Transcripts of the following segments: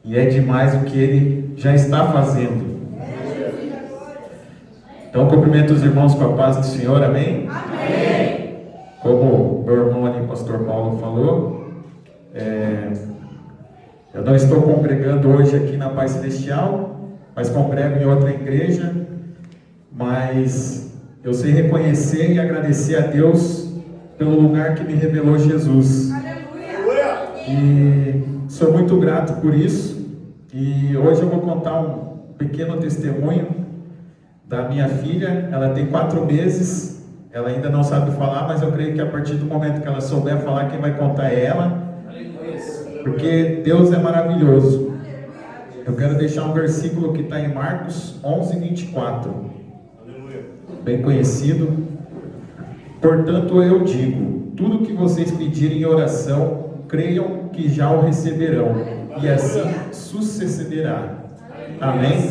e é demais o que Ele já está fazendo. Então, cumprimento os irmãos com a paz do Senhor, amém? Amém. Como meu irmão ali, pastor Paulo, falou, eu não estou congregando hoje aqui na Paz Celestial, mas congrego em outra igreja, mas eu sei reconhecer e agradecer a Deus pelo lugar que me revelou Jesus. Aleluia. E sou muito grato por isso. E hoje eu vou contar um pequeno testemunho da minha filha. Ela tem 4 meses, ela ainda não sabe falar, mas eu creio que a partir do momento que ela souber falar, quem vai contar é ela, porque Deus é maravilhoso. Eu quero deixar um versículo que está em Marcos 11:24, bem conhecido. Portanto eu digo, tudo que vocês pedirem em oração, creiam que já o receberão, e assim sucederá. Amém?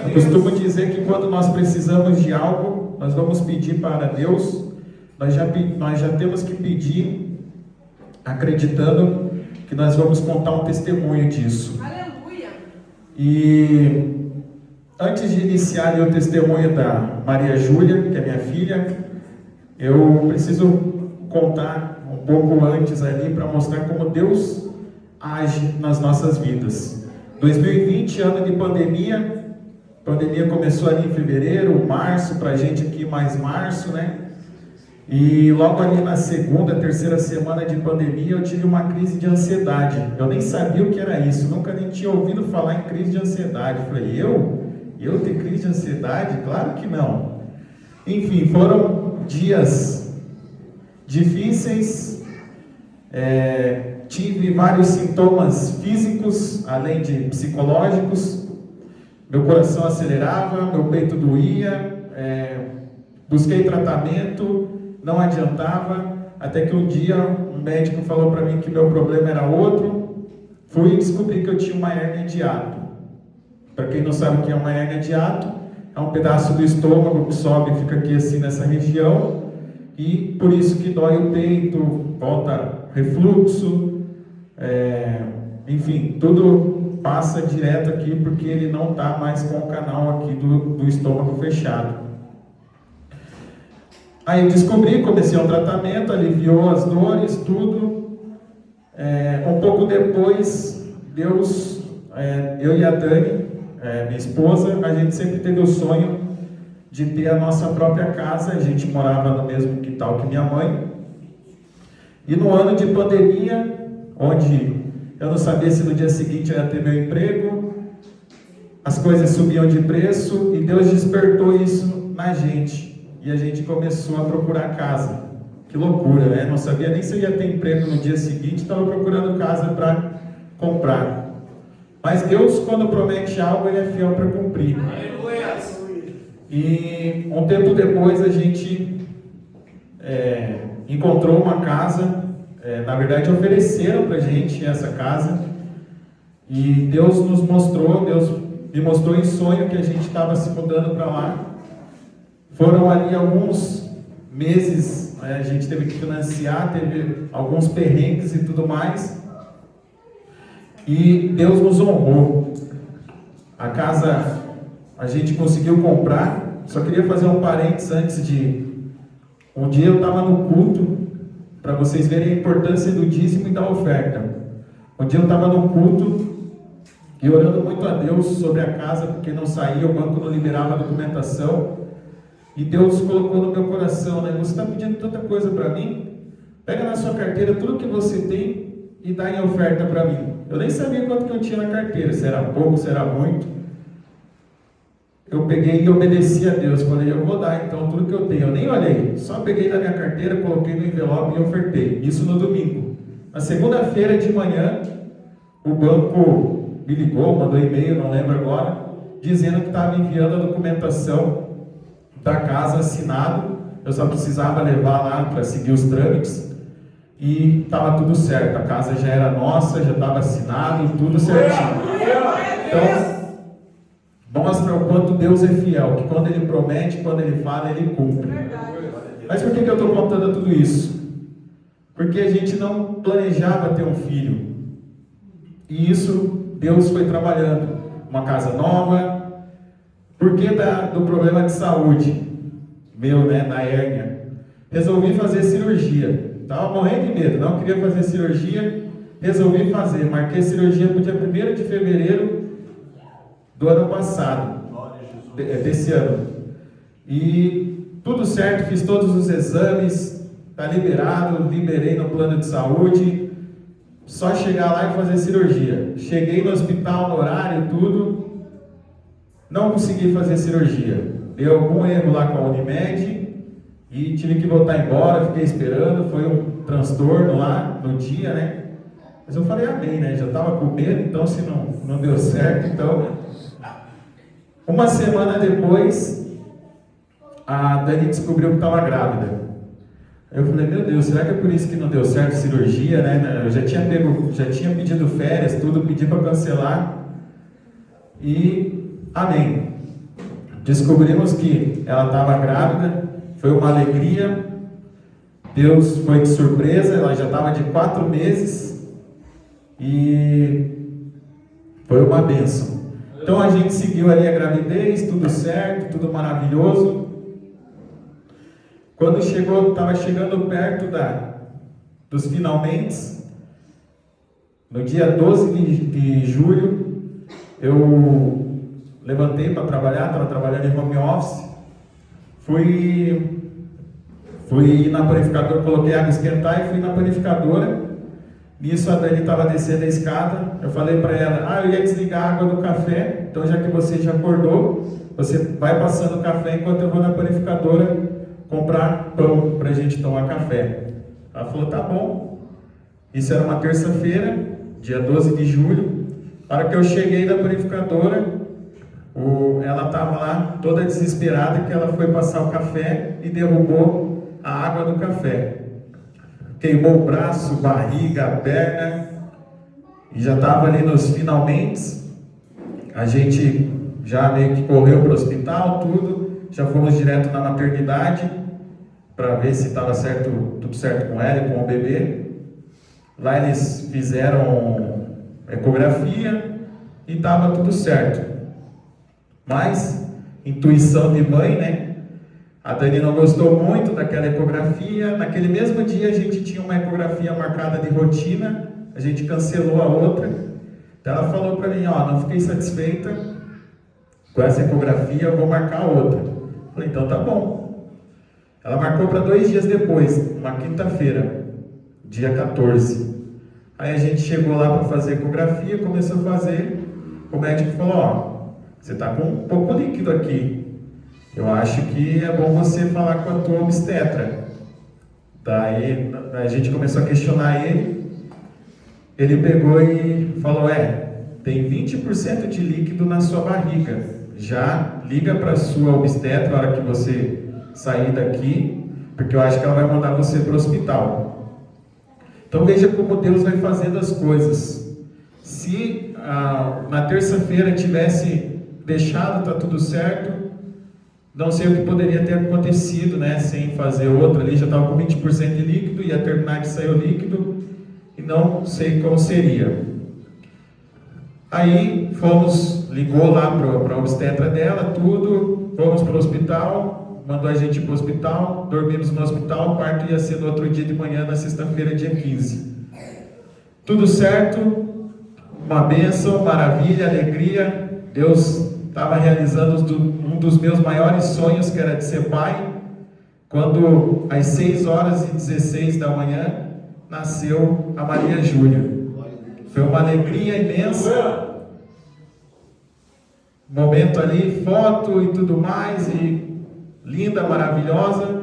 Eu costumo dizer que quando nós precisamos de algo, nós vamos pedir para Deus, nós já temos que pedir acreditando que nós vamos contar um testemunho disso. Aleluia. E antes de iniciar o testemunho da Maria Júlia, que é minha filha, eu preciso contar um pouco antes ali para mostrar como Deus age nas nossas vidas. 2020, ano de pandemia. A pandemia começou ali em fevereiro, março, para a gente aqui mais março, né? E logo ali na segunda, terceira semana de pandemia, eu tive uma crise de ansiedade. Eu nem sabia o que era isso, nunca nem tinha ouvido falar em crise de ansiedade. Eu falei, eu ter crise de ansiedade? Claro que não. Enfim, foram dias difíceis, tive vários sintomas físicos, além de psicológicos. Meu coração acelerava, meu peito doía, busquei tratamento, não adiantava, até que um dia um médico falou para mim que meu problema era outro. Fui descobrir que eu tinha uma hérnia de hiato. Para quem não sabe o que é uma hérnia de hiato, é um pedaço do estômago que sobe e fica aqui assim nessa região, e por isso que dói o peito, volta refluxo, enfim, tudo passa direto aqui porque ele não está mais com o canal aqui do estômago fechado. Aí eu descobri, comecei um tratamento, aliviou as dores, tudo. Um pouco depois, Deus, eu e a Dani, minha esposa, a gente sempre teve o sonho de ter a nossa própria casa. A gente morava no mesmo quintal que minha mãe. E no ano de pandemia, onde eu não sabia se no dia seguinte eu ia ter meu emprego, as coisas subiam de preço e Deus despertou isso na gente. E a gente começou a procurar casa. Que loucura, né? Não sabia nem se eu ia ter emprego no dia seguinte, estava procurando casa para comprar. Mas Deus, quando promete algo, Ele é fiel para cumprir. Aleluia. E um tempo depois a gente encontrou uma casa. Na verdade, ofereceram para a gente essa casa. E Deus nos mostrou, Deus me mostrou em sonho que a gente estava se mudando para lá. Foram ali alguns meses, a gente teve que financiar, teve alguns perrengues e tudo mais. E Deus nos honrou. A casa a gente conseguiu comprar. Só queria fazer um parênteses antes de... Um dia eu estava no culto, para vocês verem a importância do dízimo e da oferta. Um dia eu estava no culto e orando muito a Deus sobre a casa, porque não saía, o banco não liberava a documentação. E Deus colocou no meu coração, né? Você está pedindo tanta coisa para mim? Pega na sua carteira tudo que você tem e dá em oferta para mim. Eu nem sabia quanto que eu tinha na carteira, se era pouco, se era muito. Eu peguei e obedeci a Deus. Falei, eu vou dar então tudo que eu tenho. Eu nem olhei, só peguei da minha carteira, coloquei no envelope e ofertei. Isso no domingo. Na segunda-feira de manhã, o banco me ligou, mandou e-mail, não lembro agora, dizendo que estava enviando a documentação da casa assinado. Eu só precisava levar lá para seguir os trâmites e estava tudo certo. A casa já era nossa, já estava assinado, tudo certinho. Então, mostra o quanto Deus é fiel, que quando Ele promete, quando Ele fala, Ele cumpre. Mas por que eu estou contando tudo isso? Porque a gente não planejava ter um filho. E isso Deus foi trabalhando. Uma casa nova. Por que do problema de saúde? Meu, né? Na hérnia. Resolvi fazer cirurgia. Estava morrendo de medo, não queria fazer cirurgia. Resolvi fazer. Marquei cirurgia para o dia 1º de fevereiro do ano passado. Desse ano. E tudo certo, fiz todos os exames. Está liberado, liberei no plano de saúde. Só chegar lá e fazer cirurgia. Cheguei no hospital, no horário, tudo. Não consegui fazer cirurgia. Deu algum erro lá com a Unimed e tive que voltar embora, fiquei esperando, foi um transtorno lá no dia, né? Mas eu falei amém, né? Já estava com medo, então se não deu certo, então... Uma semana depois, a Dani descobriu que estava grávida. Eu falei, meu Deus, será que é por isso que não deu certo a cirurgia, né? Eu já tinha pedido férias, tudo, pedi para cancelar. E amém. Descobrimos que ela estava grávida, foi uma alegria. Deus foi de surpresa, ela já estava de 4 meses e foi uma bênção. Então a gente seguiu ali a gravidez, tudo certo, tudo maravilhoso. Quando estava chegando perto dos finalmente, no dia 12 de julho, eu levantei para trabalhar, estava trabalhando em home office, fui na panificadora, coloquei água esquentar e fui na panificadora. Nisso a Dani estava descendo a escada, eu falei para ela, eu ia desligar a água do café, então já que você já acordou, você vai passando o café enquanto eu vou na panificadora comprar pão para a gente tomar café. Ela falou, tá bom. Isso era uma terça-feira, dia 12 de julho. Na hora que eu cheguei na panificadora, ela estava lá toda desesperada que ela foi passar o café e derrubou a água do café. Queimou o braço, barriga, a perna, e já estava ali nos finalmente. A gente já meio que correu para o hospital, tudo, já fomos direto na maternidade para ver se estava tudo certo com ela e com o bebê. Lá eles fizeram ecografia e estava tudo certo. Mas, intuição de mãe, né? A Dani não gostou muito daquela ecografia. Naquele mesmo dia a gente tinha uma ecografia marcada de rotina, a gente cancelou a outra. Então ela falou para mim, não fiquei satisfeita com essa ecografia, eu vou marcar outra. Eu falei, então tá bom. Ela marcou para 2 dias depois, uma quinta-feira, dia 14. Aí a gente chegou lá para fazer ecografia, começou a fazer. O médico falou, você está com um pouco líquido aqui. Eu acho que é bom você falar com a tua obstetra. Daí a gente começou a questionar ele. Ele pegou e falou, tem 20% de líquido na sua barriga. Já liga para a sua obstetra na hora que você sair daqui, porque eu acho que ela vai mandar você para o hospital. Então veja como Deus vai fazendo as coisas. Se na terça-feira tivesse deixado, tá tudo certo, não sei o que poderia ter acontecido, né? Sem fazer outra ali, já estava com 20% de líquido, ia terminar de sair o líquido, e não sei como seria. Aí ligou lá para a obstetra dela, tudo, fomos para o hospital, mandou a gente para o hospital, dormimos no hospital, o parto ia ser no outro dia de manhã, na sexta-feira, dia 15. Tudo certo, uma bênção, maravilha, alegria. Deus estava realizando um dos meus maiores sonhos, que era de ser pai, quando às 6h16 da manhã nasceu a Maria Júlia. Foi uma alegria imensa. Momento ali, foto e tudo mais, e linda, maravilhosa.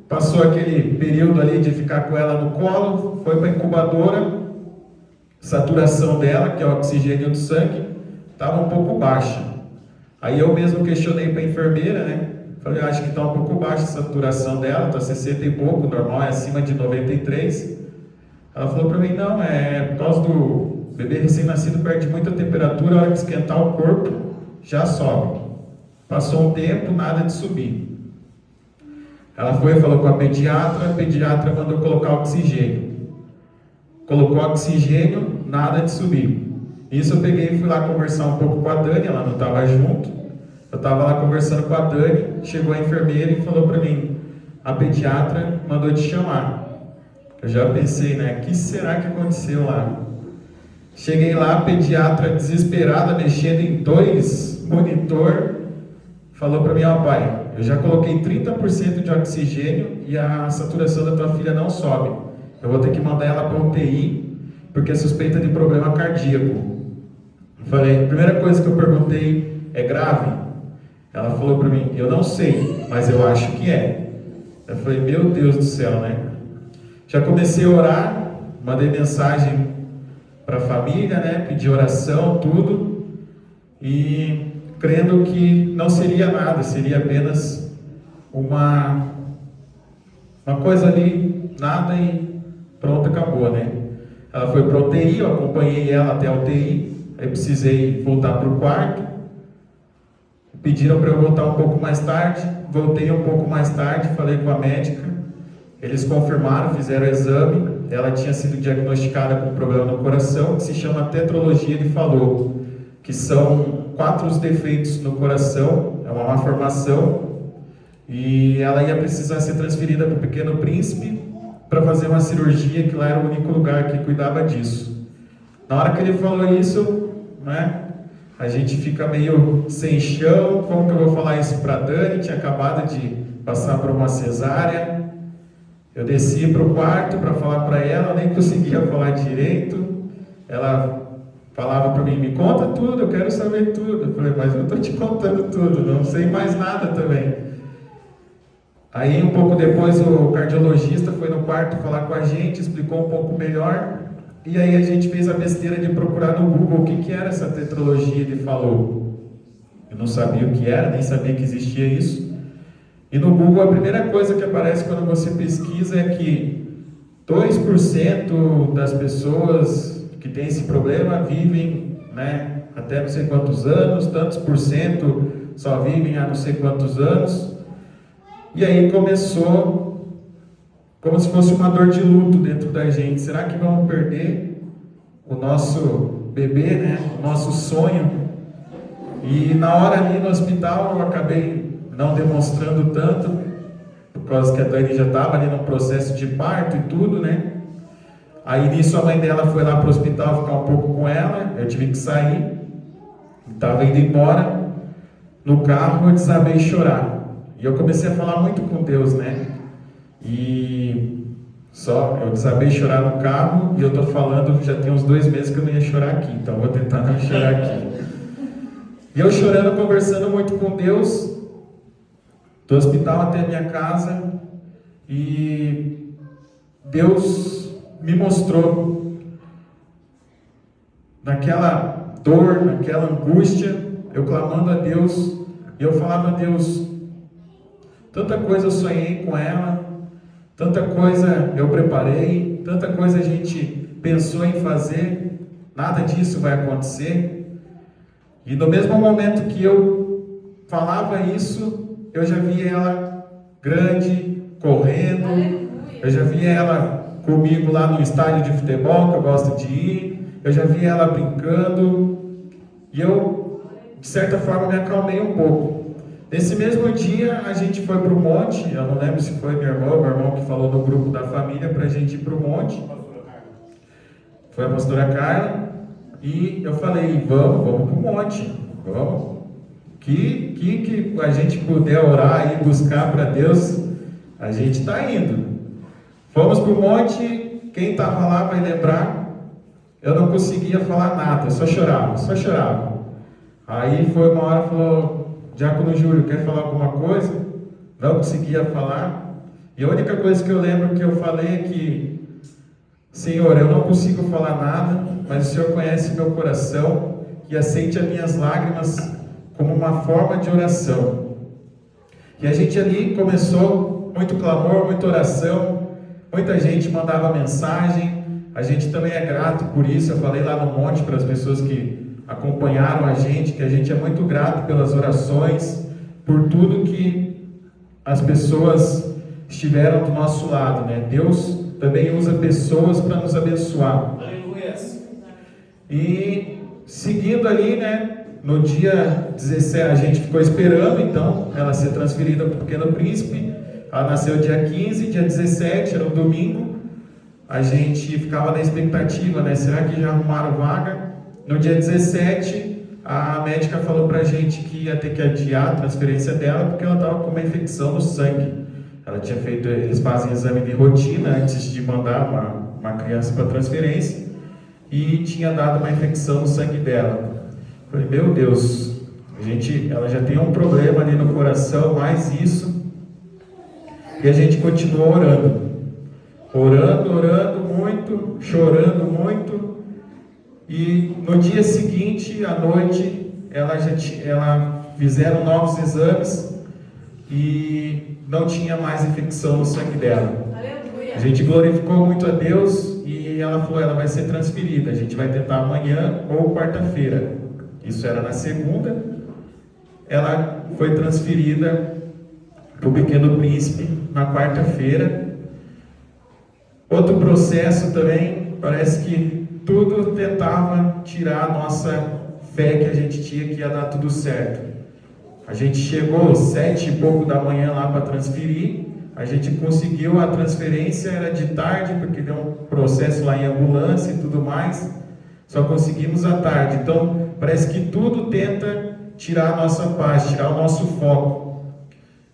Passou aquele período ali de ficar com ela no colo, foi para a incubadora. Saturação dela, que é o oxigênio do sangue, estava um pouco baixa. Aí eu mesmo questionei para a enfermeira, né? Falei, acho que está um pouco baixa a saturação dela, está 60 e pouco, normal é acima de 93. Ela falou para mim, não, é por causa do bebê recém-nascido, perde muita temperatura, a hora que esquentar o corpo, já sobe. Passou um tempo, nada de subir. Ela falou com a pediatra mandou colocar oxigênio. Colocou oxigênio, nada de subir. Isso eu peguei e fui lá conversar um pouco com a Dani, ela não estava junto. Eu estava lá conversando com a Dani, chegou a enfermeira e falou para mim, a pediatra mandou te chamar. Eu já pensei, né, o que será que aconteceu lá? Cheguei lá, a pediatra desesperada, mexendo em 2 monitor, falou para mim, ó pai, eu já coloquei 30% de oxigênio e a saturação da tua filha não sobe. Eu vou ter que mandar ela para UTI, porque é suspeita de problema cardíaco. Falei, a primeira coisa que eu perguntei, é grave? Ela falou para mim, eu não sei, mas eu acho que é. Eu falei, meu Deus do céu, né? Já comecei a orar, mandei mensagem para a família, né? Pedi oração, tudo. E crendo que não seria nada, seria apenas uma coisa ali, nada e pronto, acabou, né? Ela foi para a UTI, eu acompanhei ela até a UTI, aí precisei voltar para o quarto, pediram para eu voltar um pouco mais tarde, voltei um pouco mais tarde, falei com a médica, eles confirmaram, fizeram o exame, ela tinha sido diagnosticada com um problema no coração, que se chama tetralogia de Fallot, que são 4 os defeitos no coração, é uma malformação, e ela ia precisar ser transferida para o Pequeno Príncipe para fazer uma cirurgia, que lá era o único lugar que cuidava disso. Na hora que ele falou isso, né, a gente fica meio sem chão, como que eu vou falar isso para a Dani? Tinha acabado de passar por uma cesárea, eu desci para o quarto para falar para ela, nem conseguia falar direito, ela falava para mim, me conta tudo, eu quero saber tudo. Eu falei, mas eu estou te contando tudo, não sei mais nada também. Aí um pouco depois o cardiologista foi no quarto falar com a gente, explicou um pouco melhor, e aí a gente fez a besteira de procurar no Google o que era essa tetralogia de Fallot. Eu não sabia o que era, nem sabia que existia isso. E no Google a primeira coisa que aparece quando você pesquisa é que 2% das pessoas que têm esse problema vivem, né, até não sei quantos anos, tantos por cento só vivem há não sei quantos anos. E aí começou como se fosse uma dor de luto dentro da gente. Será que vamos perder o nosso bebê, né? O nosso sonho? E na hora ali no hospital eu acabei não demonstrando tanto, por causa que a Dani já estava ali no processo de parto e tudo, né? Aí nisso a mãe dela foi lá para o hospital ficar um pouco com ela, eu tive que sair, estava indo embora, no carro eu desabei a chorar. E eu comecei a falar muito com Deus, né? E só, eu desabei a chorar no carro e eu tô falando, já tem uns 2 meses que eu não ia chorar aqui, então vou tentar não chorar aqui. E eu chorando, conversando muito com Deus, do hospital até a minha casa, e Deus me mostrou naquela dor, naquela angústia, eu clamando a Deus, e eu falava a Deus, tanta coisa eu sonhei com ela, tanta coisa eu preparei, tanta coisa a gente pensou em fazer, nada disso vai acontecer. E no mesmo momento que eu falava isso, eu já via ela grande, correndo, eu já via ela comigo lá no estádio de futebol, que eu gosto de ir, eu já via ela brincando, e eu, de certa forma, me acalmei um pouco. Nesse mesmo dia, a gente foi para o monte, eu não lembro se foi meu irmão que falou no grupo da família para a gente ir para o monte. Foi a pastora Carla, e eu falei, vamos para o monte, vamos. Que a gente puder orar e buscar para Deus, a gente está indo. Fomos para o monte, quem estava lá vai lembrar, eu não conseguia falar nada, só chorava. Aí foi uma hora, falou, Diácono Júlio, quer falar alguma coisa? Não conseguia falar. E a única coisa que eu lembro que eu falei é que, Senhor, eu não consigo falar nada, mas o Senhor conhece meu coração e aceite as minhas lágrimas como uma forma de oração. E a gente ali começou muito clamor, muita oração, muita gente mandava mensagem, a gente também é grato por isso. Eu falei lá no monte para as pessoas que acompanharam a gente, que a gente é muito grato pelas orações, por tudo que as pessoas estiveram do nosso lado, né? Deus também usa pessoas para nos abençoar. Aleluia. E seguindo ali, né? No dia 17, a gente ficou esperando, então, ela ser transferida para o Pequeno Príncipe. Ela nasceu dia 15, dia 17, era um domingo. A gente ficava na expectativa, né? Será que já arrumaram vaga? No dia 17, a médica falou pra gente que ia ter que adiar a transferência dela, porque ela estava com uma infecção no sangue. Ela tinha feito, eles fazem exame de rotina antes de mandar uma criança para transferência, e tinha dado uma infecção no sangue dela. Falei, meu Deus, ela já tem um problema ali no coração, mais isso. E a gente continuou orando muito, chorando muito. E no dia seguinte, à noite, ela fizeram novos exames e não tinha mais infecção no sangue dela. A gente glorificou muito a Deus e ela falou, ela vai ser transferida. A gente vai tentar amanhã ou quarta-feira. Isso era na segunda. Ela foi transferida para o Pequeno Príncipe na quarta-feira. Outro processo também, parece que tudo tentava tirar a nossa fé que a gente tinha que ia dar tudo certo. A gente chegou 7 e pouco da manhã lá para transferir, a gente conseguiu a transferência, era de tarde, porque deu um processo lá em ambulância e tudo mais, só conseguimos à tarde. Então, parece que tudo tenta tirar a nossa paz, tirar o nosso foco.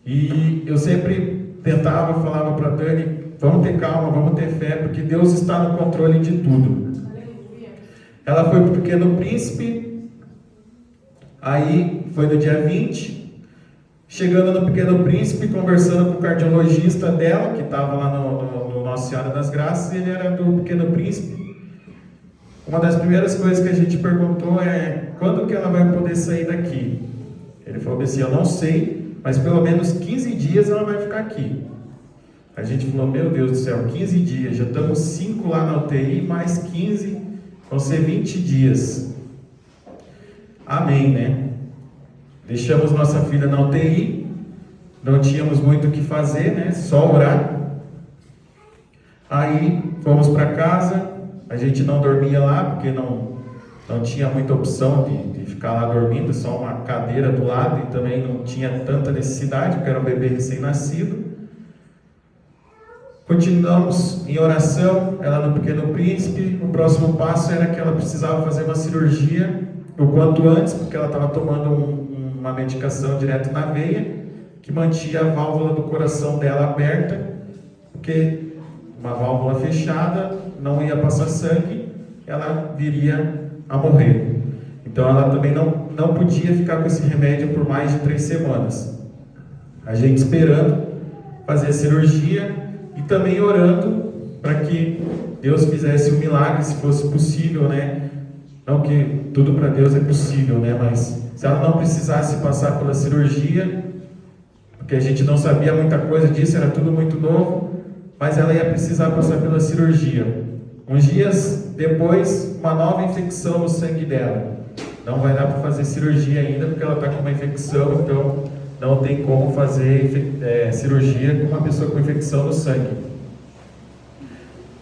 E eu sempre falava para a Dani, vamos ter calma, vamos ter fé, porque Deus está no controle de tudo. Ela foi para o Pequeno Príncipe, aí foi no dia 20, chegando no Pequeno Príncipe, conversando com o cardiologista dela, que estava lá no Nossa Senhora das Graças, ele era do Pequeno Príncipe. Uma das primeiras coisas que a gente perguntou é, quando que ela vai poder sair daqui? Ele falou assim, eu não sei, mas pelo menos 15 dias ela vai ficar aqui. A gente falou, meu Deus do céu, 15 dias, já estamos 5 lá na UTI, mais 15, vão ser 20 dias. Amém, né? Deixamos nossa filha na UTI, não tínhamos muito o que fazer, né? Só orar. Aí fomos para casa, a gente não dormia lá, porque não tinha muita opção de ficar lá dormindo, só uma cadeira do lado, e também não tinha tanta necessidade, porque era um bebê recém-nascido. Continuamos em oração, ela no Pequeno Príncipe. O próximo passo era que ela precisava fazer uma cirurgia o quanto antes, porque ela estava tomando uma medicação direto na veia, que mantinha a válvula do coração dela aberta, porque uma válvula fechada não ia passar sangue, ela viria a morrer. Então ela também não podia ficar com esse remédio por mais de 3 semanas. A gente esperando fazer a cirurgia e também orando para que Deus fizesse um milagre, se fosse possível, né? Não que tudo para Deus é possível, né? Mas se ela não precisasse passar pela cirurgia, porque a gente não sabia muita coisa disso, era tudo muito novo, mas ela ia precisar passar pela cirurgia. Uns dias depois, uma nova infecção no sangue dela. Não vai dar para fazer cirurgia ainda, porque ela está com uma infecção, então não tem como fazer cirurgia com uma pessoa com infecção no sangue.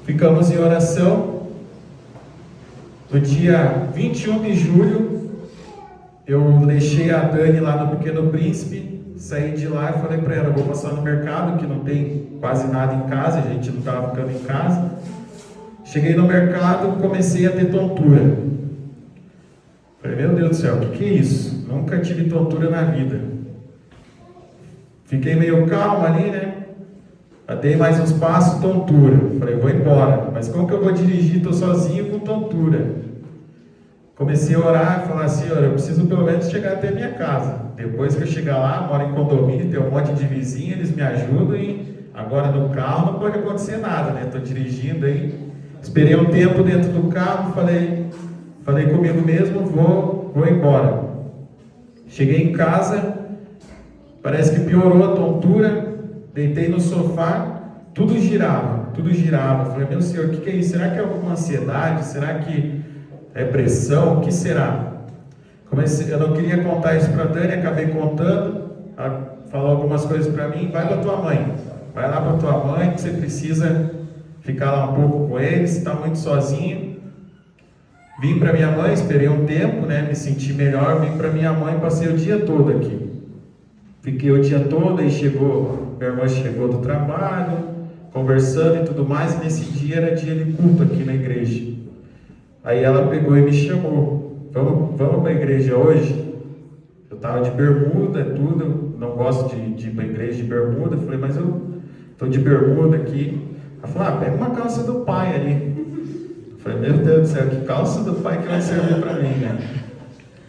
Ficamos em oração. No dia 21 de julho, eu deixei a Dani lá no Pequeno Príncipe, saí de lá e falei para ela, vou passar no mercado, que não tem quase nada em casa, a gente não estava ficando em casa. Cheguei no mercado, comecei a ter tontura. Falei, meu Deus do céu, o que é isso? Nunca tive tontura na vida. Fiquei meio calmo ali, né? Dei mais uns passos, tontura. Falei, vou embora. Mas como que eu vou dirigir? Estou sozinho com tontura. Comecei a orar e falar assim, olha, eu preciso pelo menos chegar até a minha casa. Depois que eu chegar lá, moro em condomínio, tem um monte de vizinhos, eles me ajudam e agora no carro não pode acontecer nada, né? Estou dirigindo aí. Esperei um tempo dentro do carro, falei comigo mesmo, vou embora. Cheguei em casa, parece que piorou a tontura, deitei no sofá, tudo girava. Falei, meu Senhor, o que é isso? Será que é alguma ansiedade? Será que é pressão? O que será? Eu não queria contar isso para a Dani, acabei contando. Ela falou algumas coisas para mim, vai para tua mãe. Vai lá para tua mãe, que você precisa ficar lá um pouco com ele, se está muito sozinho. Vim para minha mãe, esperei um tempo, né, me senti melhor, vim para minha mãe, passei o dia todo aqui. Fiquei o dia todo, aí minha irmã chegou do trabalho, conversando e tudo mais, e nesse dia era dia de culto aqui na igreja. Aí ela pegou e me chamou, vamos para a igreja hoje? Eu estava de bermuda, tudo, não gosto de ir para a igreja de bermuda, falei, mas eu estou de bermuda aqui. Ela falou, pega uma calça do pai ali. Falei, meu Deus do céu, que calça do pai que vai servir para mim, né?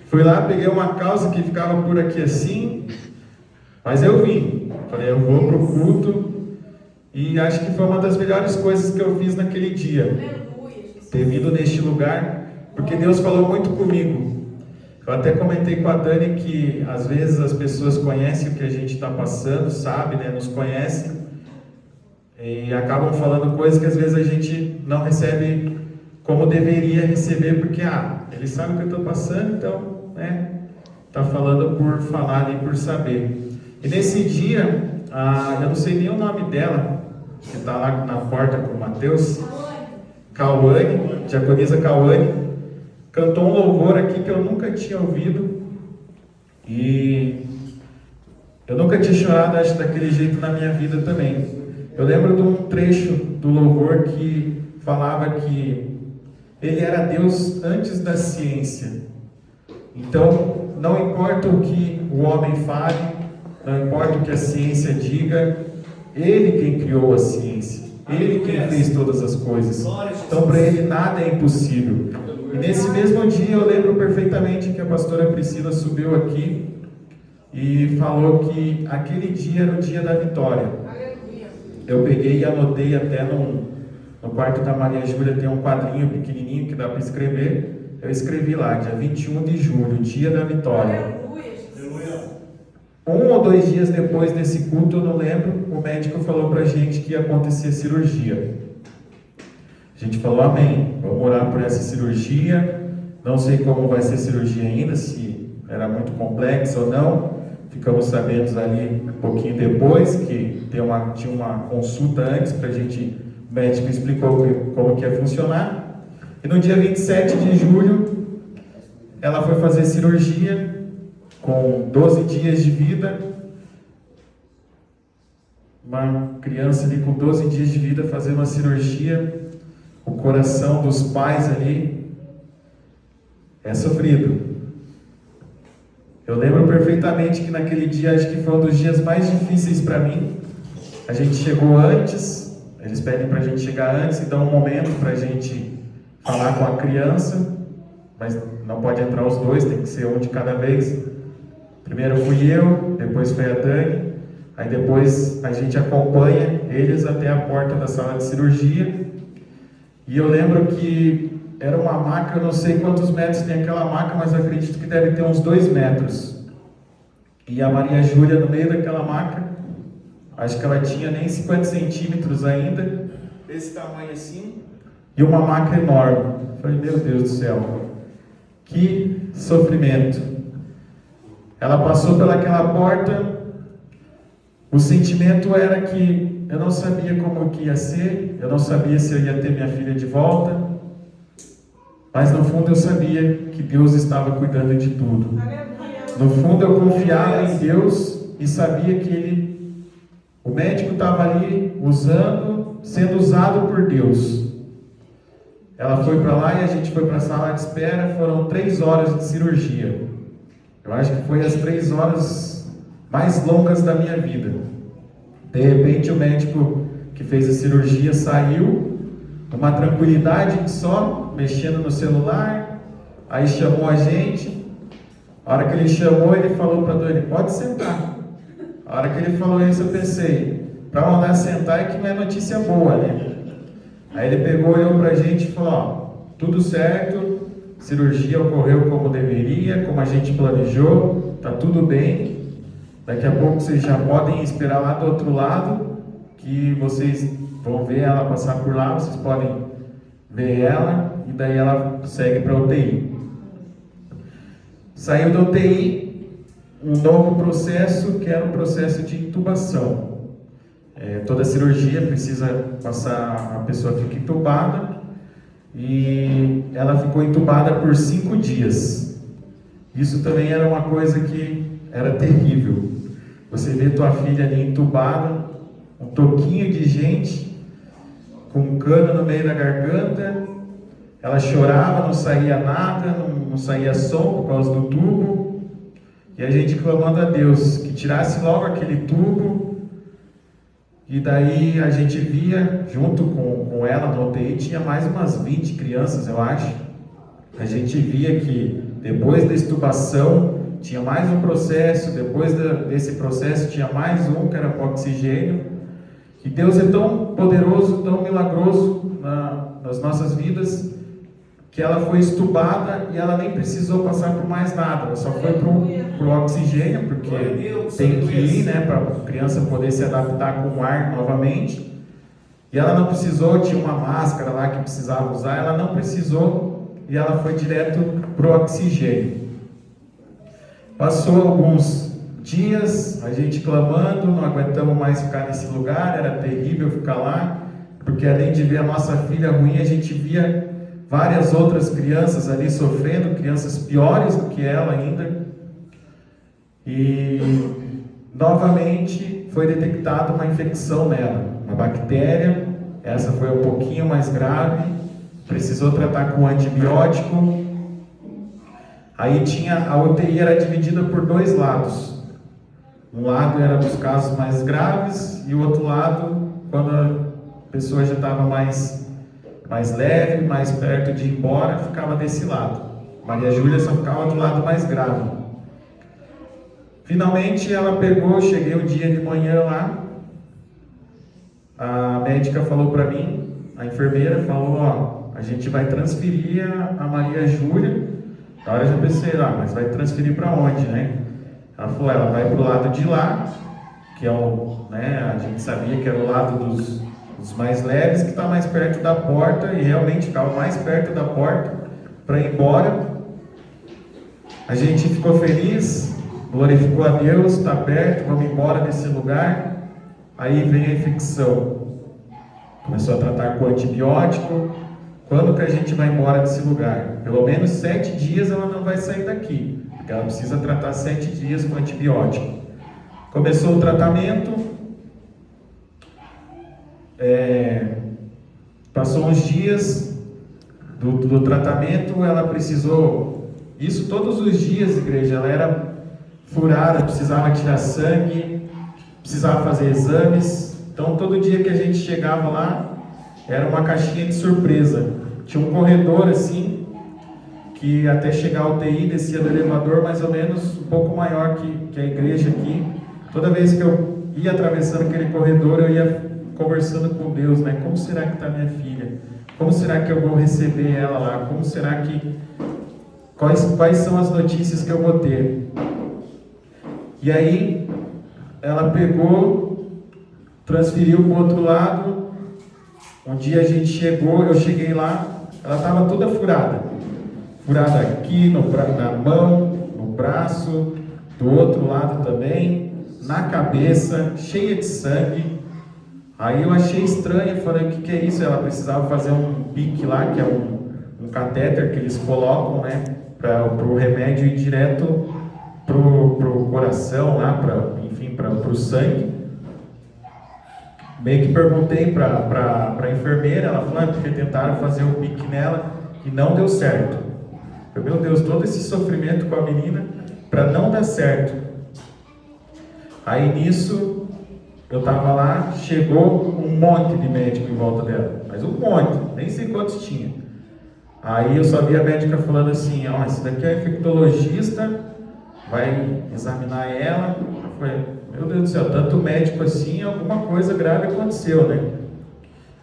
Fui lá, peguei uma calça que ficava por aqui assim, mas eu vim. Falei, eu vou pro culto, e acho que foi uma das melhores coisas que eu fiz naquele dia, ter vindo neste lugar, porque Deus falou muito comigo. Eu até comentei com a Dani que às vezes as pessoas conhecem o que a gente está passando, sabe, né? Nos conhecem, e acabam falando coisas que às vezes a gente não recebe como deveria receber, porque ele sabe o que eu estou passando, então, né, está falando por falar ali, por saber. E nesse dia, eu não sei nem o nome dela, que está lá na porta com o Mateus, Cauane, diaconisa Cauane, cantou um louvor aqui que eu nunca tinha ouvido, e eu nunca tinha chorado, acho, daquele jeito na minha vida também. Eu lembro de um trecho do louvor que falava que Ele era Deus antes da ciência. Então, não importa o que o homem fale, não importa o que a ciência diga, Ele quem criou a ciência, Ele quem fez todas as coisas. Então, para Ele nada é impossível. E nesse mesmo dia, eu lembro perfeitamente que a pastora Priscila subiu aqui e falou que aquele dia era o dia da vitória. Eu peguei e anotei até no quarto da Maria Júlia, tem um quadrinho pequenininho que dá para escrever. Eu escrevi lá, dia 21 de julho, dia da vitória. 1 ou 2 dias depois desse culto, eu não lembro, o médico falou pra gente que ia acontecer cirurgia. A gente falou, amém, vamos orar por essa cirurgia. Não sei como vai ser a cirurgia ainda, se era muito complexa ou não. Ficamos sabendo ali um pouquinho depois que tinha uma consulta antes pra gente. O médico explicou como que ia funcionar. E no dia 27 de julho, ela foi fazer cirurgia com 12 dias de vida. Uma criança ali com 12 dias de vida fazer uma cirurgia, o coração dos pais ali é sofrido. Eu lembro perfeitamente que naquele dia, acho que foi um dos dias mais difíceis para mim. A gente chegou antes, eles pedem para a gente chegar antes e dão um momento para a gente falar com a criança, mas não pode entrar os dois, tem que ser um de cada vez. Primeiro fui eu, depois foi a Dani, aí depois a gente acompanha eles até a porta da sala de cirurgia. E eu lembro que era uma maca, eu não sei quantos metros tem aquela maca, mas eu acredito que deve ter uns 2 metros. E a Maria Júlia no meio daquela maca, acho que ela tinha nem 50 centímetros ainda, desse tamanho assim, e uma maca enorme. Eu falei, meu Deus do céu, que sofrimento. Ela passou pelaquela porta, o sentimento era que eu não sabia como que ia ser, eu não sabia se eu ia ter minha filha de volta, mas no fundo eu sabia que Deus estava cuidando de tudo. No fundo eu confiava em Deus e sabia que o médico estava ali sendo usado por Deus. Ela foi para lá e a gente foi para a sala de espera, foram 3 horas de cirurgia. Eu acho que foi as 3 horas mais longas da minha vida. De repente o médico que fez a cirurgia saiu, uma tranquilidade só, mexendo no celular, aí chamou a gente. A hora que ele chamou, ele falou para a Dani, pode sentar. A hora que ele falou isso, eu pensei, para mandar sentar é que não é notícia boa, né? Aí ele pegou, olhou para a gente e falou, ó, tudo certo, cirurgia ocorreu como deveria, como a gente planejou, tá tudo bem. Daqui a pouco vocês já podem esperar lá do outro lado, que vocês vão ver ela passar por lá, vocês podem ver ela, e daí ela segue para a UTI. Saiu da UTI, um novo processo, que era um processo de intubação. Toda cirurgia precisa passar, a pessoa fica entubada, e ela ficou entubada por 5 dias. Isso também era uma coisa que era terrível. Você vê tua filha ali entubada, um toquinho de gente, com um cano no meio da garganta, ela chorava, não saía nada, não saía som por causa do tubo, e a gente clamando a Deus que tirasse logo aquele tubo. E daí a gente via, junto com ela no UTI, tinha mais umas 20 crianças, eu acho. A gente via que depois da extubação tinha mais um processo, depois desse processo tinha mais um que era para oxigênio. E Deus é tão poderoso, tão milagroso nas nossas vidas, que ela foi extubada e ela nem precisou passar por mais nada, ela só foi pro oxigênio, porque tem que ir, né, para a criança poder se adaptar com o ar novamente. E ela não precisou, tinha uma máscara lá que precisava usar, ela não precisou e ela foi direto pro oxigênio. Passou alguns dias, a gente clamando, não aguentamos mais ficar nesse lugar, era terrível ficar lá, porque além de ver a nossa filha ruim, a gente via várias outras crianças ali sofrendo, crianças piores do que ela ainda. E novamente foi detectada uma infecção nela, uma bactéria. Essa foi um pouquinho mais grave, precisou tratar com antibiótico. Aí a UTI era dividida por 2 lados. Um lado era dos casos mais graves e o outro lado, quando a pessoa já estava mais leve, mais perto de ir embora, ficava desse lado. Maria Júlia só ficava do lado mais grave. Finalmente ela pegou, cheguei o dia de manhã lá, a médica falou para mim, a enfermeira falou, ó, a gente vai transferir a Maria Júlia. Na hora eu já pensei, mas vai transferir para onde, né? Ela falou, ela vai para o lado de lá, que é a gente sabia que era o lado dos mais leves, que está mais perto da porta, e realmente ficava mais perto da porta para ir embora. A gente ficou feliz, glorificou a Deus, está perto, vamos embora desse lugar. Aí vem a infecção, começou a tratar com antibiótico. Quando que a gente vai embora desse lugar? Pelo menos 7 dias ela não vai sair daqui, porque ela precisa tratar 7 dias com antibiótico. Começou o tratamento, passou uns dias do tratamento, ela precisou, isso todos os dias, igreja, ela era furada, precisava tirar sangue, precisava fazer exames. Então todo dia que a gente chegava lá, era uma caixinha de surpresa. Tinha um corredor assim, que até chegar ao UTI, descia do elevador mais ou menos um pouco maior que a igreja aqui. Toda vez que eu ia atravessando aquele corredor, eu ia conversando com Deus, né? Como será que está minha filha? Como será que eu vou receber ela lá? Como será que... Quais são as notícias que eu vou ter? E aí, ela pegou, transferiu para o outro lado. Um dia a gente chegou, eu cheguei lá, ela estava toda furada. Furada aqui, na mão, no braço, do outro lado também, na cabeça, cheia de sangue. Aí eu achei estranho, falei, o que é isso? Ela precisava fazer um pique lá, que é um catéter que eles colocam, né, para o remédio ir direto pro coração lá, para o sangue. Meio que perguntei para a enfermeira, ela falou, porque tentaram fazer o pique nela e não deu certo. Eu, meu Deus, todo esse sofrimento com a menina para não dar certo. Aí nisso, eu estava lá, chegou um monte de médico em volta dela, mas um monte, nem sei quantos tinha. Aí eu só vi a médica falando assim, ó, esse daqui é infectologista, vai examinar ela. Eu falei, meu Deus do céu, tanto médico assim, alguma coisa grave aconteceu, né?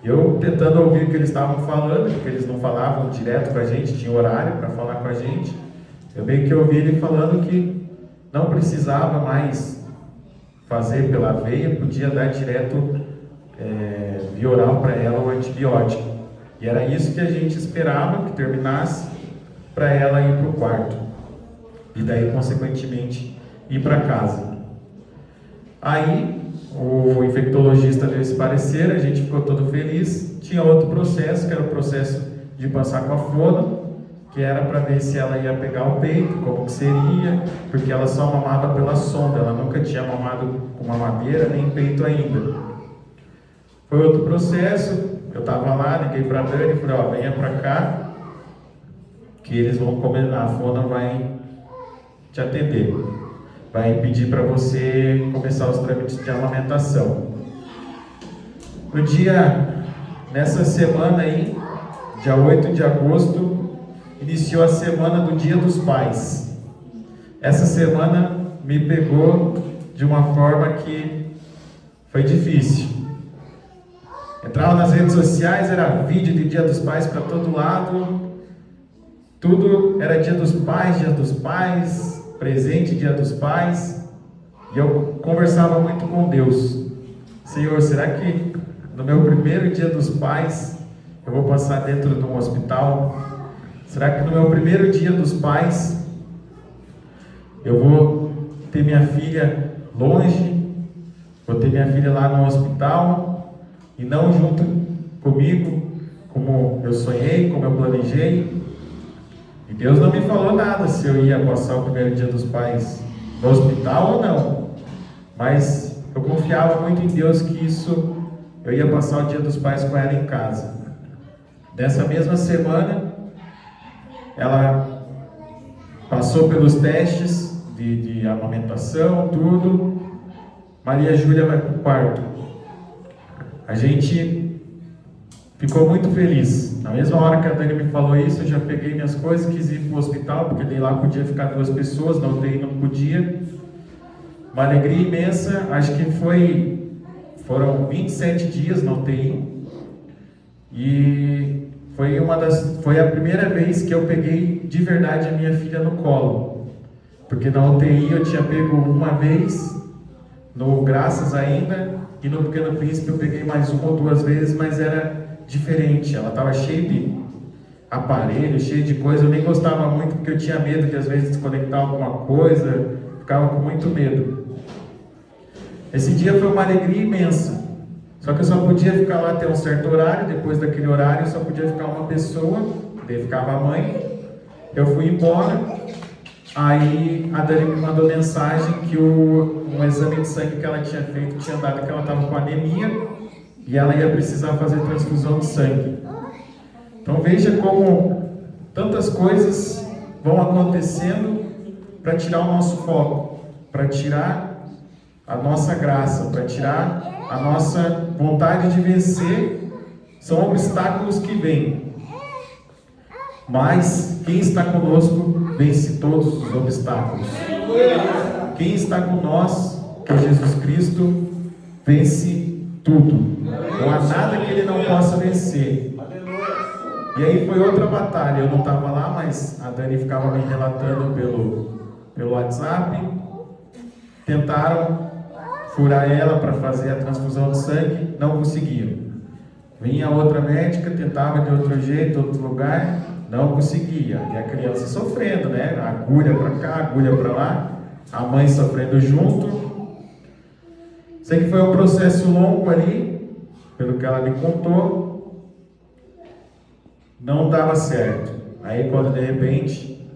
Eu tentando ouvir o que eles estavam falando, porque eles não falavam direto com a gente, tinha horário para falar com a gente. Eu meio que ouvi ele falando que não precisava mais fazer pela veia, podia dar direto via oral para ela o antibiótico. E era isso que a gente esperava que terminasse para ela ir para o quarto. E daí, consequentemente, ir para casa. Aí, o infectologista deu esse parecer, a gente ficou todo feliz. Tinha outro processo, que era o processo de passar com a fono, que era para ver se ela ia pegar o peito, como que seria, porque ela só mamava pela sonda, ela nunca tinha mamado com uma madeira, nem peito ainda. Foi outro processo, eu estava lá, liguei para a Dani e falei, ó, venha para cá, que eles vão comer, a fono vai te atender, vai pedir para você começar os trâmites de amamentação. Nessa semana aí, dia 8 de agosto, iniciou a semana do Dia dos Pais. Essa semana me pegou de uma forma que foi difícil. Entrava nas redes sociais, era vídeo de Dia dos Pais para todo lado, tudo era Dia dos Pais, presente Dia dos Pais, e eu conversava muito com Deus. Senhor, será que no meu primeiro Dia dos Pais eu vou passar dentro de um hospital? Será que no meu primeiro Dia dos Pais eu vou ter minha filha longe? Vou ter minha filha lá no hospital e não junto comigo, como eu sonhei, como eu planejei? E Deus não me falou nada se eu ia passar o primeiro Dia dos Pais no hospital ou não. Mas eu confiava muito em Deus que eu ia passar o Dia dos Pais com ela em casa. Nessa mesma semana, ela passou pelos testes de amamentação, tudo. Maria Júlia vai para o quarto. A gente ficou muito feliz. Na mesma hora que a Dani me falou isso, eu já peguei minhas coisas, quis ir para o hospital, porque daí lá podia ficar 2 pessoas, na UTI não podia. Uma alegria imensa, acho que foram 27 dias na UTI. E foi a primeira vez que eu peguei de verdade a minha filha no colo. Porque na UTI eu tinha pego uma vez, no Graças ainda, e no Pequeno Príncipe eu peguei mais 1 ou 2 vezes, mas era diferente. Ela estava cheia de aparelho, cheia de coisa. Eu nem gostava muito porque eu tinha medo de às vezes desconectar alguma coisa, ficava com muito medo. Esse dia foi uma alegria imensa. Só que eu só podia ficar lá até um certo horário. Depois daquele horário só podia ficar uma pessoa, daí ficava a mãe. Eu fui embora. Aí a Dani me mandou mensagem que um exame de sangue que ela tinha feito tinha dado que ela estava com anemia e ela ia precisar fazer transfusão de sangue. Então veja como tantas coisas vão acontecendo para tirar o nosso foco, para tirar a nossa graça, para tirar a nossa vontade de vencer. São obstáculos que vêm. Mas quem está conosco vence todos os obstáculos. Quem está com nós, que é Jesus Cristo, vence tudo. Não há nada que Ele não possa vencer. E aí foi outra batalha. Eu não estava lá, mas a Dani ficava me relatando pelo WhatsApp. Tentaram furar ela para fazer a transfusão de sangue, não conseguiam. Vinha outra médica, tentava de outro jeito, outro lugar, não conseguia. E a criança sofrendo, né? Agulha para cá, agulha para lá, a mãe sofrendo junto. Sei que foi um processo longo ali, pelo que ela me contou, não dava certo. Aí quando de repente,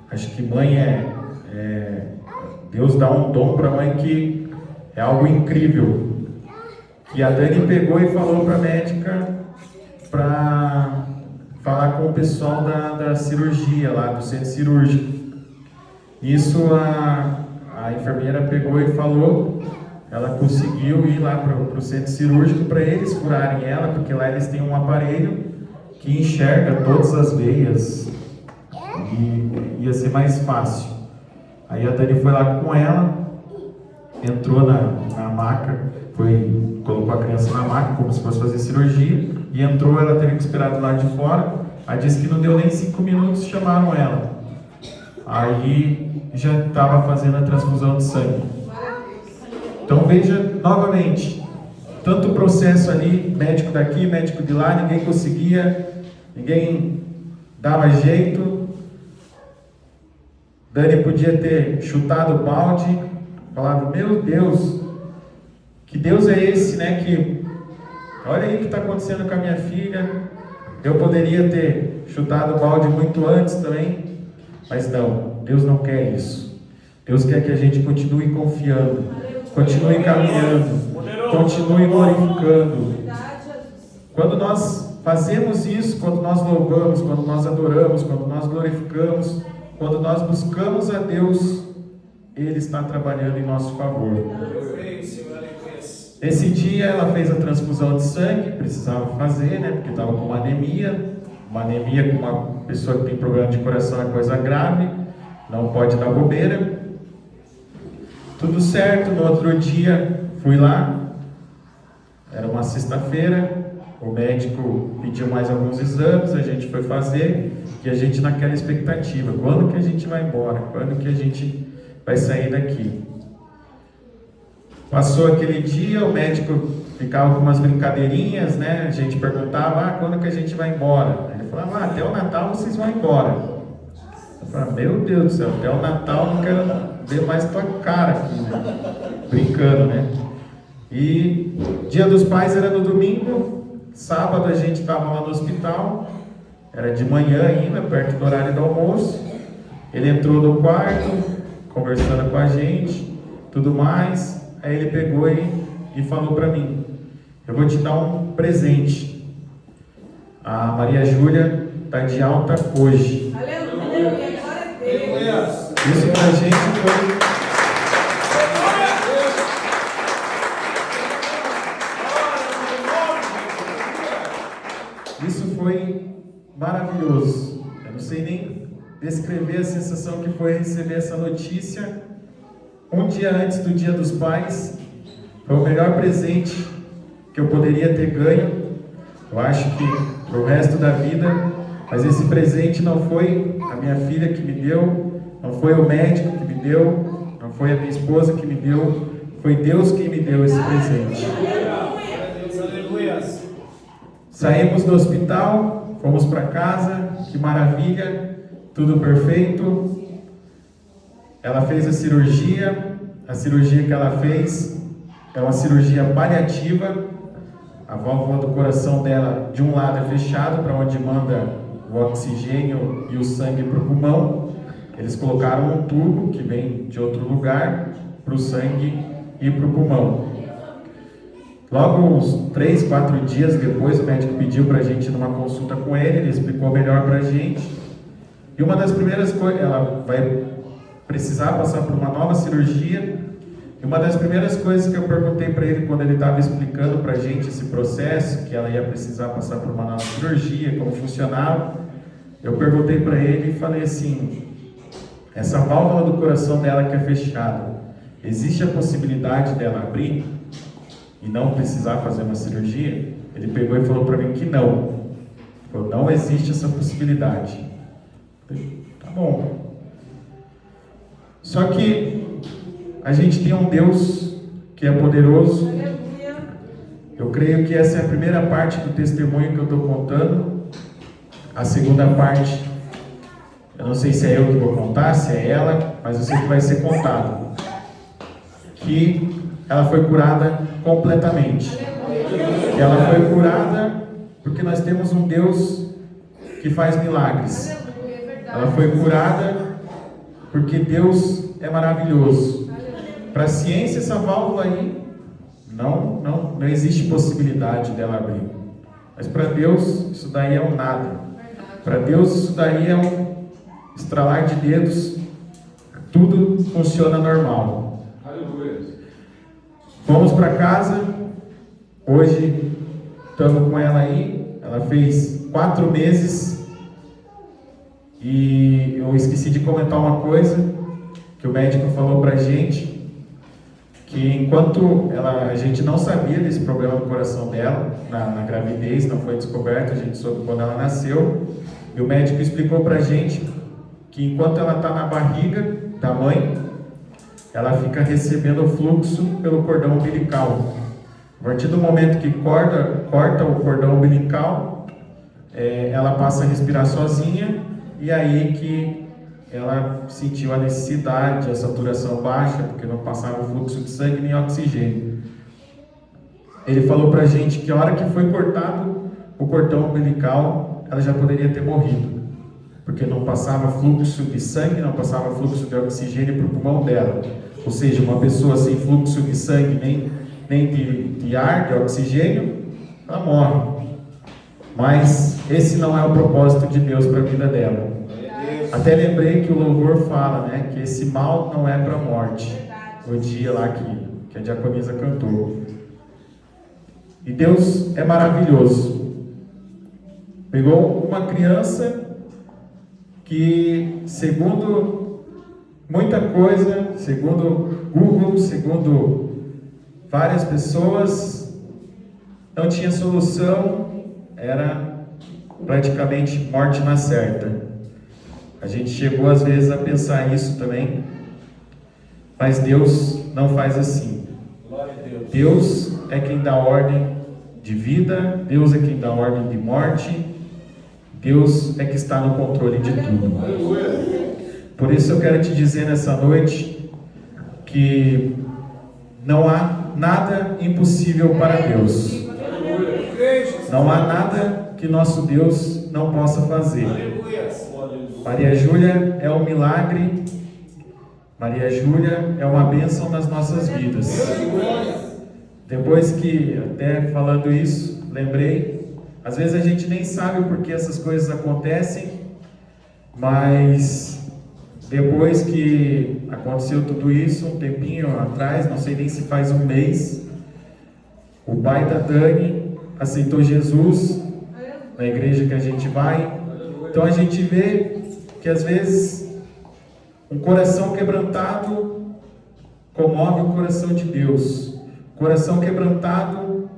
acho que mãe Deus dá um dom para a mãe que é algo incrível. Que a Dani pegou e falou para a médica para falar com o pessoal da cirurgia lá, do centro cirúrgico. Isso a enfermeira pegou e falou, ela conseguiu ir lá para o centro cirúrgico para eles furarem ela, porque lá eles têm um aparelho que enxerga todas as veias e ia ser mais fácil. Aí a Dani foi lá com ela, entrou na maca, colocou a criança na maca como se fosse fazer cirurgia e entrou, ela teve que esperar do lado de fora. Aí disse que não deu nem 5 minutos, chamaram ela. Aí já estava fazendo a transfusão de sangue. Então veja novamente, tanto processo ali, médico daqui, médico de lá, ninguém conseguia, ninguém dava jeito. Dani podia ter chutado o balde, falado, meu Deus, que Deus é esse, né? Que olha aí o que está acontecendo com a minha filha. Eu poderia ter chutado o balde muito antes também, mas não, Deus não quer isso. Deus quer que a gente continue confiando, continue caminhando, continue glorificando. Quando nós fazemos isso, quando nós louvamos, quando nós adoramos, quando nós glorificamos, quando nós buscamos a Deus, Ele está trabalhando em nosso favor. Esse dia ela fez a transfusão de sangue, precisava fazer, né? Porque estava com uma anemia com uma pessoa que tem problema de coração é coisa grave, não pode dar bobeira. Tudo certo, no outro dia fui lá, era uma sexta-feira, o médico pediu mais alguns exames, a gente foi fazer, e a gente naquela expectativa, quando que a gente vai embora, quando que a gente vai sair daqui. Passou aquele dia, o médico ficava com umas brincadeirinhas, né? A gente perguntava, quando que a gente vai embora? Ele falava, até o Natal vocês vão embora. Eu falava, meu Deus do céu, até o Natal não quero ver mais tua cara aqui, né? Brincando, né? E Dia dos Pais era no domingo, sábado a gente estava lá no hospital, era de manhã ainda, perto do horário do almoço. Ele entrou no quarto, conversando com a gente, tudo mais. Aí ele pegou e falou para mim, eu vou te dar um presente. A Maria Júlia está de alta hoje. Aleluia, glória a Deus. Isso para a gente foi... Isso foi maravilhoso. Eu não sei nem descrever a sensação que foi receber essa notícia um dia antes do Dia dos Pais. Foi o melhor presente que eu poderia ter ganho, eu acho que pro resto da vida. Mas esse presente não foi a minha filha que me deu, não foi o médico que me deu, não foi a minha esposa que me deu, foi Deus quem me deu esse presente. Saímos do hospital, fomos para casa, que maravilha, tudo perfeito. Ela fez a cirurgia que ela fez é uma cirurgia paliativa. A válvula do coração dela, de um lado, é fechado, para onde manda o oxigênio e o sangue para o pulmão. Eles colocaram um tubo que vem de outro lugar para o sangue e para o pulmão. Logo uns 3, 4 dias depois, o médico pediu para a gente ir numa consulta com ele explicou melhor para a gente. E uma das primeiras coisas, ela vai precisar passar por uma nova cirurgia. E uma das primeiras coisas que eu perguntei para ele quando ele estava explicando para a gente esse processo, que ela ia precisar passar por uma nova cirurgia, como funcionava, eu perguntei para ele e falei assim, essa válvula do coração dela que é fechada, existe a possibilidade dela abrir e não precisar fazer uma cirurgia? Ele pegou e falou para mim que não. Falou, não existe essa possibilidade. Eu falei, tá bom. Só que a gente tem um Deus que é poderoso. Eu creio que essa é a primeira parte do testemunho que eu estou contando. A segunda parte, eu não sei se é eu que vou contar, se é ela, mas eu sei que vai ser contado. Que ela foi curada completamente. Que ela foi curada porque nós temos um Deus que faz milagres. Ela foi curada porque Deus é maravilhoso. Para a ciência, essa válvula aí não existe possibilidade dela abrir. Mas para Deus, isso daí é um nada. Para Deus, isso daí é um estralar de dedos. Tudo funciona normal. Fomos para casa. Hoje estamos com ela aí. Ela fez 4 meses. E eu esqueci de comentar uma coisa que o médico falou pra gente, que enquanto a gente não sabia desse problema do coração dela, na gravidez, não foi descoberto, a gente soube quando ela nasceu, e o médico explicou pra gente que enquanto ela está na barriga da mãe, ela fica recebendo o fluxo pelo cordão umbilical. A partir do momento que corta o cordão umbilical, ela passa a respirar sozinha, e aí que ela sentiu a necessidade, a saturação baixa, porque não passava o fluxo de sangue nem oxigênio. Ele falou pra gente que a hora que foi cortado o cordão umbilical, ela já poderia ter morrido, porque não passava fluxo de sangue, não passava fluxo de oxigênio para o pulmão dela. Ou seja, uma pessoa sem fluxo de sangue nem de ar, de oxigênio, ela morre. Mas esse não é o propósito de Deus para a vida dela. Até lembrei que o louvor fala, né, que esse mal não é para a morte. O dia lá que a diaconisa cantou. E Deus é maravilhoso. Pegou uma criança que, segundo muita coisa, segundo Google, segundo várias pessoas, não tinha solução, era praticamente morte na certa. A gente chegou às vezes a pensar isso também, mas Deus não faz assim. Deus é quem dá ordem de vida, Deus é quem dá ordem de morte, Deus é que está no controle de tudo. Por isso eu quero te dizer nessa noite que não há nada impossível para Deus. Não há nada que nosso Deus não possa fazer. Maria Júlia é um milagre. Maria Júlia é uma bênção nas nossas vidas. Depois que, até falando isso, lembrei, às vezes a gente nem sabe por que essas coisas acontecem, mas depois que aconteceu tudo isso, um tempinho atrás, não sei nem se faz um mês, o pai da Dani aceitou Jesus na igreja que a gente vai. Então a gente vê que às vezes um coração quebrantado comove o coração de Deus. Coração quebrantado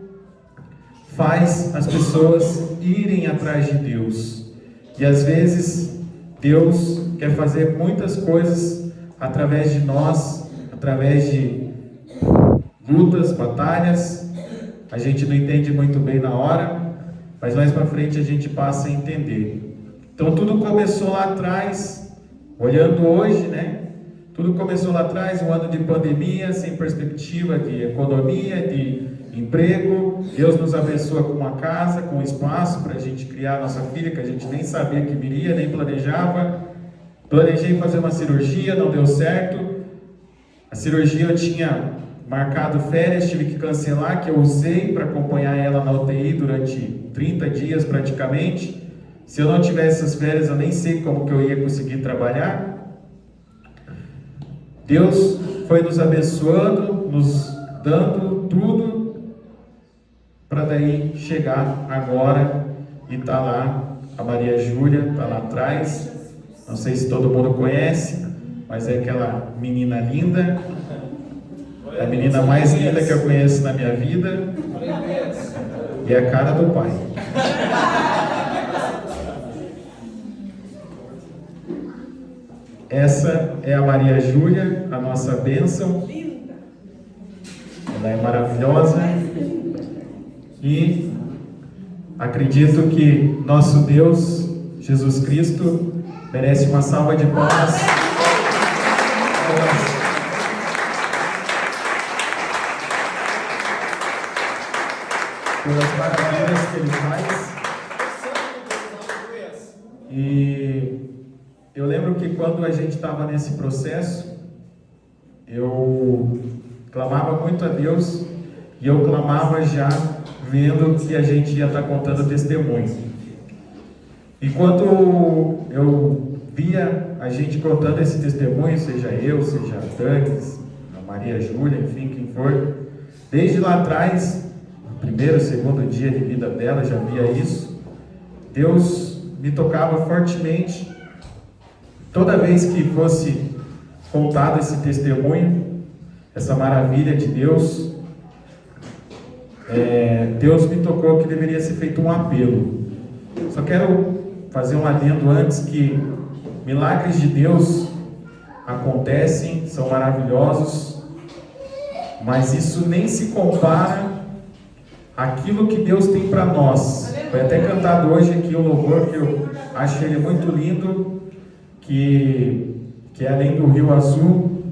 faz as pessoas irem atrás de Deus. E às vezes Deus quer fazer muitas coisas através de nós, através de lutas, batalhas. A gente não entende muito bem na hora, mas mais para frente a gente passa a entender. Então tudo começou lá atrás, olhando hoje, né? Tudo começou lá atrás, um ano de pandemia, sem perspectiva de economia, de emprego. Deus nos abençoa com uma casa, com um espaço para a gente criar a nossa filha, que a gente nem sabia que viria, nem planejava. Planejei fazer uma cirurgia, não deu certo. A cirurgia eu tinha marcado férias, tive que cancelar, que eu usei para acompanhar ela na UTI durante 30 dias praticamente. Se eu não tivesse essas férias, eu nem sei como que eu ia conseguir trabalhar. Deus foi nos abençoando, nos dando tudo, para daí chegar agora e tá lá a Maria Júlia, tá lá atrás. Não sei se todo mundo conhece, mas é aquela menina linda, é a menina mais linda que eu conheço na minha vida, e é a cara do pai. Essa é a Maria Júlia, a nossa bênção. Ela é maravilhosa. E acredito que nosso Deus, Jesus Cristo, merece uma salva de palmas. Pelas maravilhas que Ele faz. E eu lembro que quando a gente estava nesse processo, eu clamava muito a Deus, e eu clamava já vendo que a gente ia estar contando testemunho. E quando eu via a gente contando esse testemunho, seja eu, seja a Dani, a Maria Júlia, enfim, quem for, desde lá atrás, no primeiro, segundo dia de vida dela, já via isso, Deus me tocava fortemente. Toda vez que fosse contado esse testemunho, essa maravilha de Deus, Deus me tocou que deveria ser feito um apelo. Só quero fazer um adendo antes, que milagres de Deus acontecem, são maravilhosos, mas isso nem se compara àquilo que Deus tem para nós. Foi até cantado hoje aqui o louvor, que eu acho ele muito lindo, que é além do Rio Azul.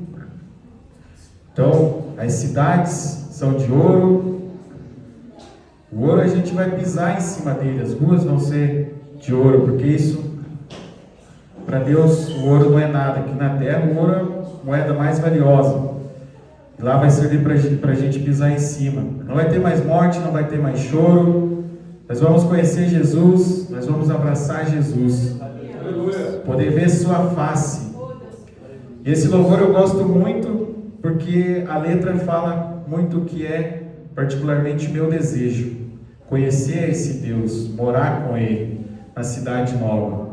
Então, as cidades são de ouro. O ouro a gente vai pisar em cima dele, as ruas vão ser de ouro, porque isso, para Deus, o ouro não é nada. Aqui na terra, o ouro é a moeda mais valiosa. E lá vai servir para a gente pisar em cima. Não vai ter mais morte, não vai ter mais choro. Nós vamos conhecer Jesus, nós vamos abraçar Jesus, poder ver sua face. E esse louvor eu gosto muito, porque a letra fala muito o que é particularmente meu desejo: conhecer esse Deus, morar com Ele na cidade nova.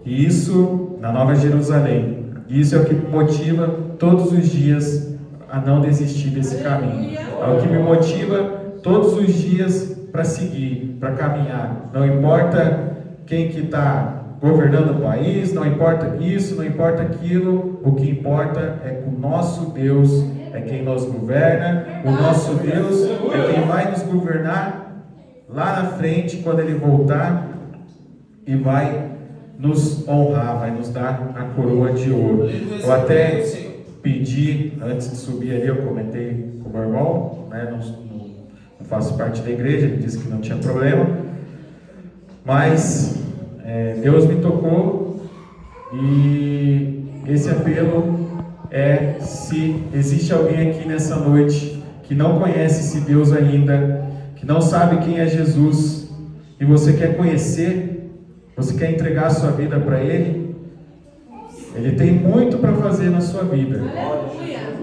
E isso na Nova Jerusalém. E isso é o que me motiva todos os dias a não desistir desse caminho. É o que me motiva todos os dias para seguir, para caminhar. Não importa quem que está governando o país, não importa isso, não importa aquilo. O que importa é que o nosso Deus é quem nos governa. O nosso Deus é quem vai nos governar lá na frente, quando Ele voltar, e vai nos honrar, vai nos dar a coroa de ouro. Eu até pedi, antes de subir ali, eu comentei com o meu irmão, né, não faço parte da igreja, ele disse que não tinha problema, mas Deus me tocou, e esse apelo é: se existe alguém aqui nessa noite que não conhece esse Deus ainda, que não sabe quem é Jesus, e você quer conhecer, você quer entregar a sua vida para Ele, Ele tem muito para fazer na sua vida.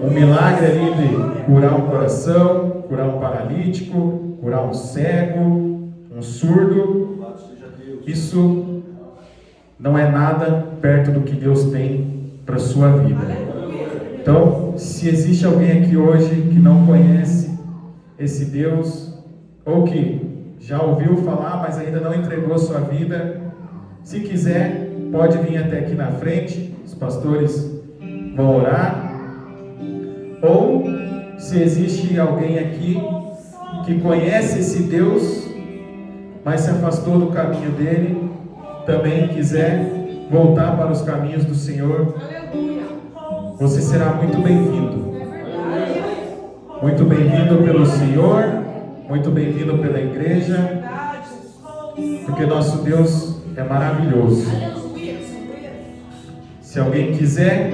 Um milagre ali de curar um coração, curar um paralítico, curar um cego, um surdo. Isso não é nada perto do que Deus tem para a sua vida. Então, se existe alguém aqui hoje que não conhece esse Deus, ou que já ouviu falar, mas ainda não entregou sua vida, se quiser, pode vir até aqui na frente, os pastores vão orar. Ou, se existe alguém aqui que conhece esse Deus, mas se afastou do caminho dele, também quiser voltar para os caminhos do Senhor, você será muito bem-vindo. Muito bem-vindo pelo Senhor, muito bem-vindo pela igreja, porque nosso Deus é maravilhoso. Se alguém quiser,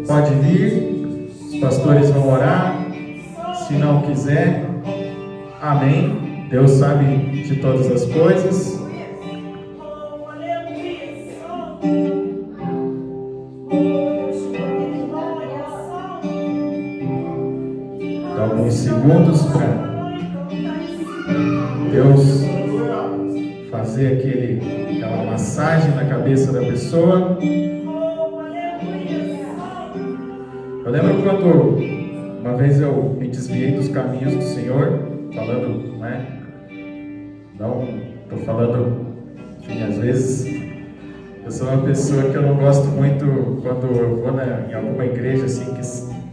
pode vir, os pastores vão orar. Se não quiser, amém. Deus sabe de todas as coisas. Dá alguns segundos para Deus fazer aquela massagem na cabeça da pessoa. Eu lembro quando uma vez eu me desviei dos caminhos do Senhor, falando, né? Não estou falando, enfim, às vezes eu sou uma pessoa que eu não gosto muito quando eu vou em alguma igreja assim que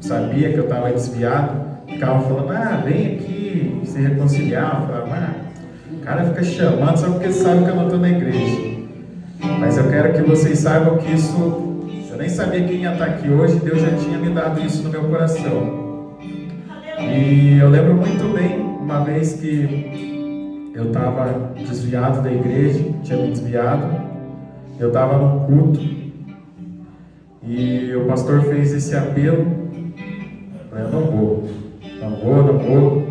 sabia que eu estava desviado, ficava falando: vem aqui se reconciliar. Eu falava: o cara fica chamando só porque sabe que eu não estou na igreja. Mas eu quero que vocês saibam que isso, eu nem sabia quem ia estar aqui hoje, Deus já tinha me dado isso no meu coração. E eu lembro muito bem, uma vez que eu estava desviado da igreja, tinha me desviado, eu estava num culto, e o pastor fez esse apelo. Eu não vou,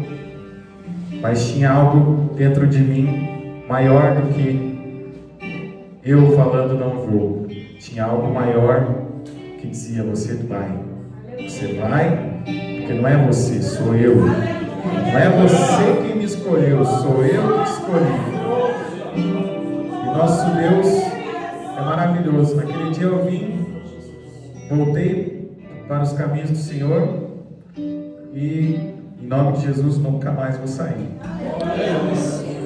mas tinha algo dentro de mim maior do que eu falando não vou. Tinha algo maior que dizia: você vai, porque não é você, sou eu. Não é você quem me escolheu, sou eu que escolhi. E nosso Deus é maravilhoso. Naquele dia eu voltei para os caminhos do Senhor, e em nome de Jesus nunca mais vou sair,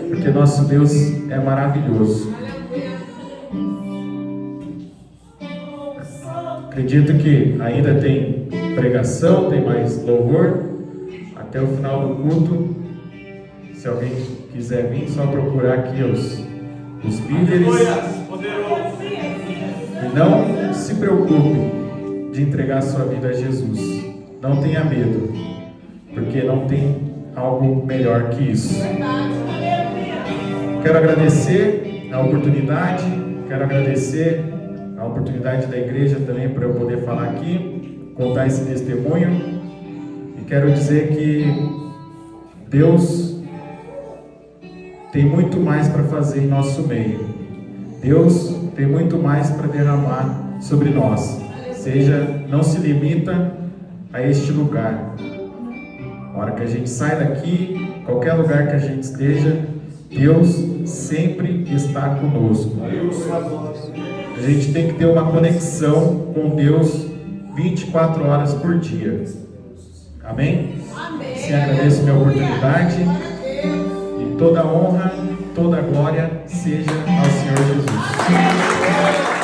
porque nosso Deus é maravilhoso. Acredito que ainda tem pregação, tem mais louvor até o final do culto. Se alguém quiser vir, só procurar aqui os líderes. E não se preocupe de entregar sua vida a Jesus. Não tenha medo, porque não tem algo melhor que isso. Quero agradecer a oportunidade, quero agradecer a oportunidade da igreja também para eu poder falar aqui, contar esse testemunho, e quero dizer que Deus tem muito mais para fazer em nosso meio. Deus tem muito mais para derramar sobre nós. Seja, não se limita a este lugar. Na hora que a gente sai daqui, qualquer lugar que a gente esteja, Deus sempre está conosco. A gente tem que ter uma conexão com Deus 24 horas por dia. Amém? Sim, agradeço a minha oportunidade. E toda honra, toda glória seja ao Senhor Jesus.